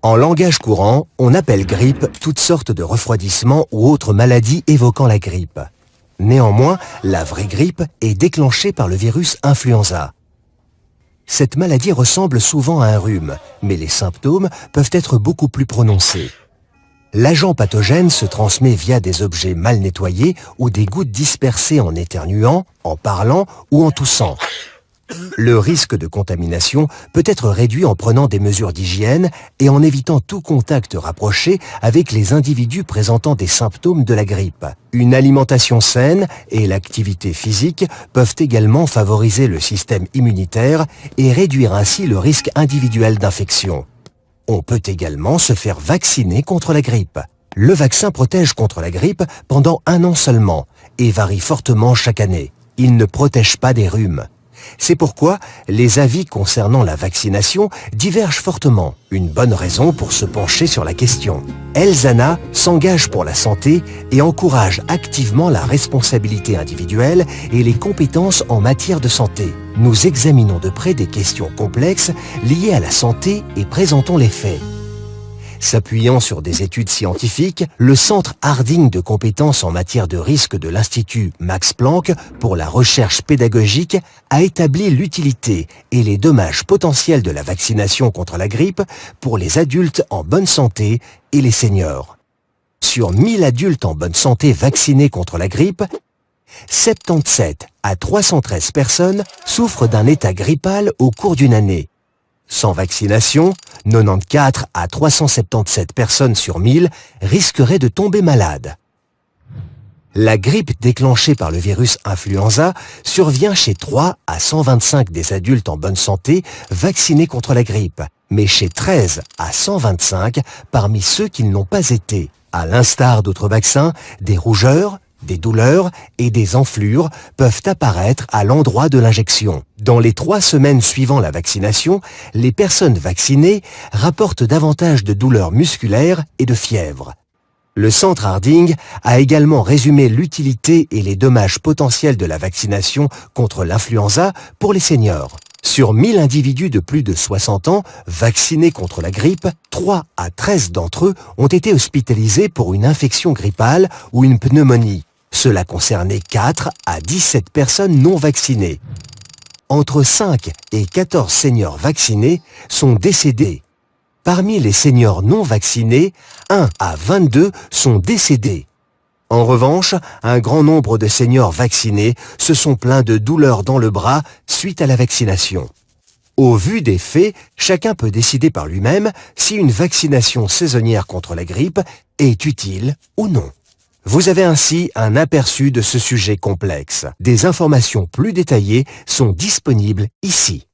En langage courant, on appelle grippe toutes sortes de refroidissements ou autres maladies évoquant la grippe. Néanmoins, la vraie grippe est déclenchée par le virus influenza. Cette maladie ressemble souvent à un rhume, mais les symptômes peuvent être beaucoup plus prononcés. L'agent pathogène se transmet via des objets mal nettoyés ou des gouttes dispersées en éternuant, en parlant ou en toussant. Le risque de contamination peut être réduit en prenant des mesures d'hygiène et en évitant tout contact rapproché avec les individus présentant des symptômes de la grippe. Une alimentation saine et l'activité physique peuvent également favoriser le système immunitaire et réduire ainsi le risque individuel d'infection. On peut également se faire vacciner contre la grippe. Le vaccin protège contre la grippe pendant 1 an seulement et varie fortement chaque année. Il ne protège pas des rhumes. C'est pourquoi les avis concernant la vaccination divergent fortement. Une bonne raison pour se pencher sur la question. Elzana s'engage pour la santé et encourage activement la responsabilité individuelle et les compétences en matière de santé. Nous examinons de près des questions complexes liées à la santé et présentons les faits. S'appuyant sur des études scientifiques, le Centre Harding de compétences en matière de risque de l'Institut Max Planck pour la recherche pédagogique a établi l'utilité et les dommages potentiels de la vaccination contre la grippe pour les adultes en bonne santé et les seniors. Sur 1000 adultes en bonne santé vaccinés contre la grippe, 77 à 313 personnes souffrent d'un état grippal au cours d'une année. Sans vaccination, 94 à 377 personnes sur 1000 risqueraient de tomber malades. La grippe déclenchée par le virus influenza survient chez 3 à 125 des adultes en bonne santé vaccinés contre la grippe, mais chez 13 à 125 parmi ceux qui ne l'ont pas été. À l'instar d'autres vaccins, des rougeurs, des douleurs et des enflures peuvent apparaître à l'endroit de l'injection. Dans les 3 semaines suivant la vaccination, les personnes vaccinées rapportent davantage de douleurs musculaires et de fièvre. Le Centre Harding a également résumé l'utilité et les dommages potentiels de la vaccination contre l'influenza pour les seniors. Sur 1000 individus de plus de 60 ans vaccinés contre la grippe, 3 à 13 d'entre eux ont été hospitalisés pour une infection grippale ou une pneumonie. Cela concernait 4 à 17 personnes non vaccinées. Entre 5 et 14 seniors vaccinés sont décédés. Parmi les seniors non vaccinés, 1 à 22 sont décédés. En revanche, un grand nombre de seniors vaccinés se sont plaints de douleurs dans le bras suite à la vaccination. Au vu des faits, chacun peut décider par lui-même si une vaccination saisonnière contre la grippe est utile ou non. Vous avez ainsi un aperçu de ce sujet complexe. Des informations plus détaillées sont disponibles ici.